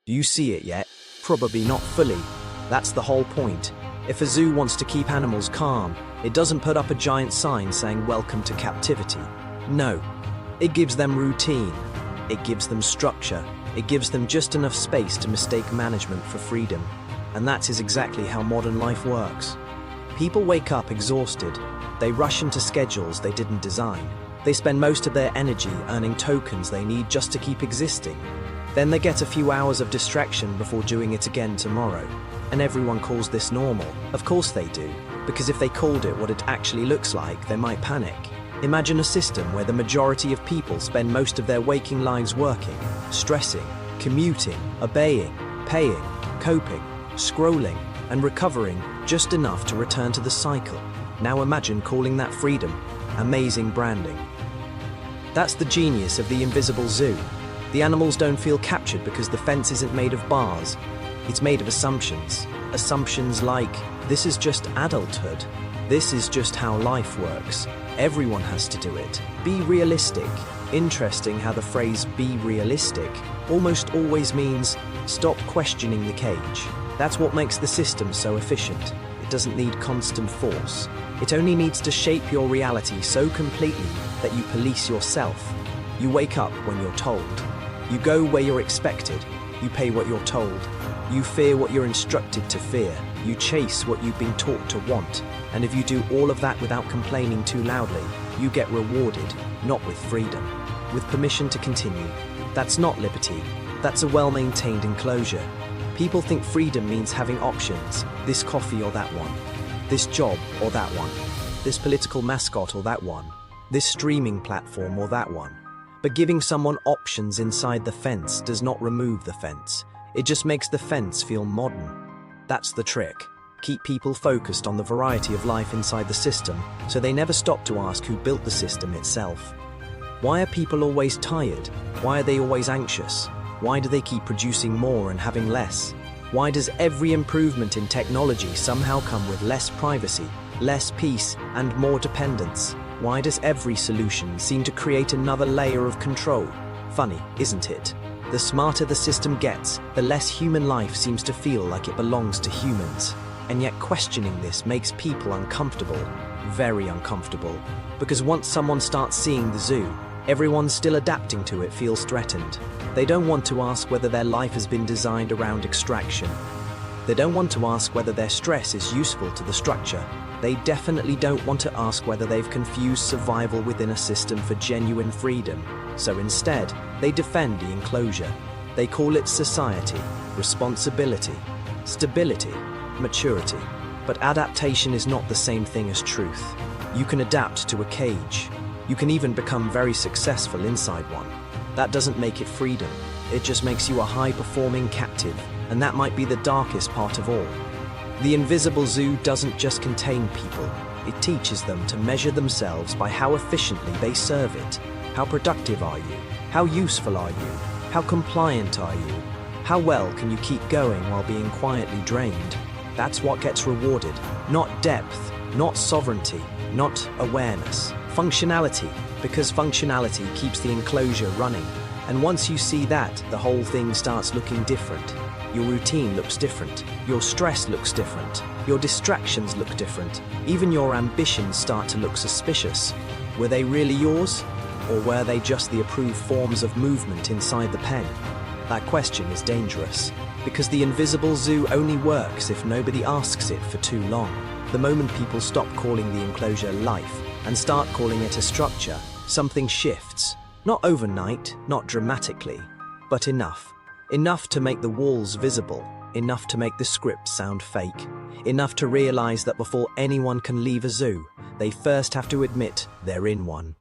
Do you see it yet? Probably not fully. That's the whole point. If a zoo wants to keep animals calm, it doesn't put up a giant sign saying "Welcome to captivity." No. It gives them routine. It gives them structure. It gives them just enough space to mistake management for freedom. And that is exactly how modern life works. People wake up exhausted. They rush into schedules they didn't design. They spend most of their energy earning tokens they need just to keep existing. Then they get a few hours of distraction before doing it again tomorrow. And everyone calls this normal. Of course they do, because if they called it what it actually looks like, they might panic. Imagine a system where the majority of people spend most of their waking lives working, stressing, commuting, obeying, paying, coping, scrolling, and recovering just enough to return to the cycle. Now imagine calling that freedom. Amazing branding. That's the genius of the invisible zoo. The animals don't feel captured because the fence isn't made of bars. It's made of assumptions. Assumptions like, this is just adulthood. This is just how life works. Everyone has to do it. Be realistic. Interesting how the phrase "be realistic" almost always means stop questioning the cage. That's what makes the system so efficient. It doesn't need constant force. It only needs to shape your reality so completely that you police yourself. You wake up when you're told. You go where you're expected. You pay what you're told. You fear what you're instructed to fear. You chase what you've been taught to want. And if you do all of that without complaining too loudly, you get rewarded, not with freedom, with permission to continue. That's not liberty. That's a well-maintained enclosure. People think freedom means having options, this coffee or that one, this job or that one, this political mascot or that one, this streaming platform or that one. But giving someone options inside the fence does not remove the fence. It just makes the fence feel modern. That's the trick. Keep people focused on the variety of life inside the system, so they never stop to ask who built the system itself. Why are people always tired? Why are they always anxious? Why do they keep producing more and having less? Why does every improvement in technology somehow come with less privacy, less peace, and more dependence? Why does every solution seem to create another layer of control? Funny, isn't it? The smarter the system gets, the less human life seems to feel like it belongs to humans. And yet questioning this makes people uncomfortable, very uncomfortable. Because once someone starts seeing the zoo, everyone still adapting to it feels threatened. They don't want to ask whether their life has been designed around extraction. They don't want to ask whether their stress is useful to the structure. They definitely don't want to ask whether they've confused survival within a system for genuine freedom. So instead, they defend the enclosure. They call it society, responsibility, stability, maturity. But adaptation is not the same thing as truth. You can adapt to a cage. You can even become very successful inside one. That doesn't make it freedom. It just makes you a high-performing captive, and that might be the darkest part of all. The invisible zoo doesn't just contain people. It teaches them to measure themselves by how efficiently they serve it. How productive are you? How useful are you? How compliant are you? How well can you keep going while being quietly drained? That's what gets rewarded. Not depth, not sovereignty, not awareness. Functionality, because functionality keeps the enclosure running. And once you see that, the whole thing starts looking different. Your routine looks different. Your stress looks different. Your distractions look different. Even your ambitions start to look suspicious. Were they really yours? Or were they just the approved forms of movement inside the pen? That question is dangerous, because the invisible zoo only works if nobody asks it for too long. The moment people stop calling the enclosure life and start calling it a structure, something shifts. Not overnight, not dramatically, but enough. Enough to make the walls visible, enough to make the script sound fake, enough to realize that before anyone can leave a zoo, they first have to admit they're in one.